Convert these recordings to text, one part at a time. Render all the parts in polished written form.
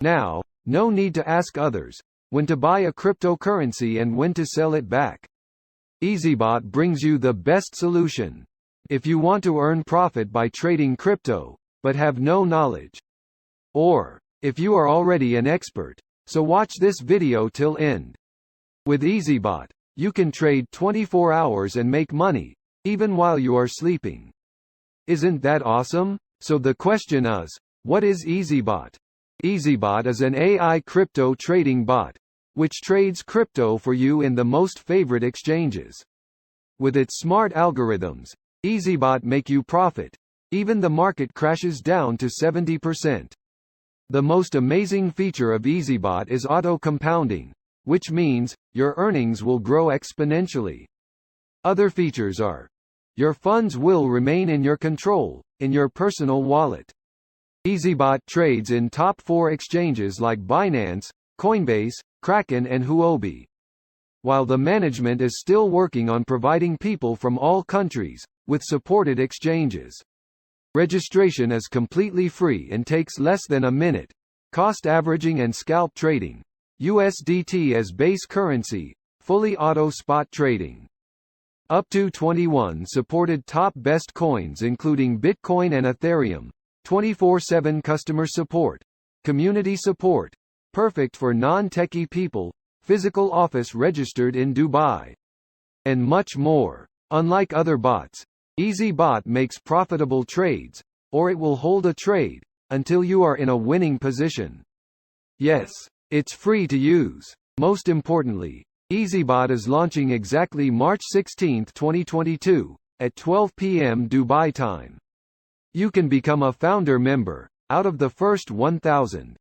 Now, no need to ask others when to buy a cryptocurrency and when to sell it back. EazyBot brings you the best solution. If you want to earn profit by trading crypto, but have no knowledge, or if you are already an expert, so watch this video till end. With EazyBot, you can trade 24 hours and make money, even while you are sleeping. Isn't that awesome? So the question is, what is EazyBot? EazyBot is an AI crypto trading bot, which trades crypto for you in the most favorite exchanges. With its smart algorithms, EazyBot make you profit, even the market crashes down to 70%. The most amazing feature of EazyBot is auto-compounding, which means your earnings will grow exponentially. Other features are: your funds will remain in your control, in your personal wallet. EazyBot trades in top 4 exchanges like Binance, Coinbase, Kraken and Huobi. While the management is still working on providing people from all countries with supported exchanges. Registration is completely free and takes less than a minute. Cost averaging and scalp trading. USDT as base currency, fully auto spot trading. Up to 21 supported top best coins including Bitcoin and Ethereum. 24/7 customer support. Community support. Perfect for non-techie people. Physical office registered in Dubai. And much more. Unlike other bots, EazyBot makes profitable trades, or it will hold a trade, until you are in a winning position. Yes, it's free to use. Most importantly, EazyBot is launching exactly March 16, 2022, at 12 p.m. Dubai time. You can become a founder member, out of the first 1,000.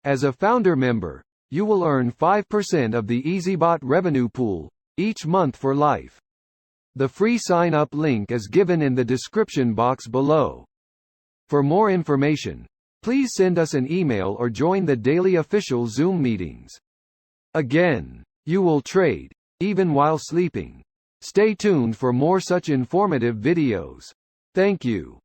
As a founder member, you will earn 5% of the EazyBot revenue pool, each month for life. The free sign-up link is given in the description box below. For more information, please send us an email or join the daily official Zoom meetings. Again, you will trade, even while sleeping. Stay tuned for more such informative videos. Thank you.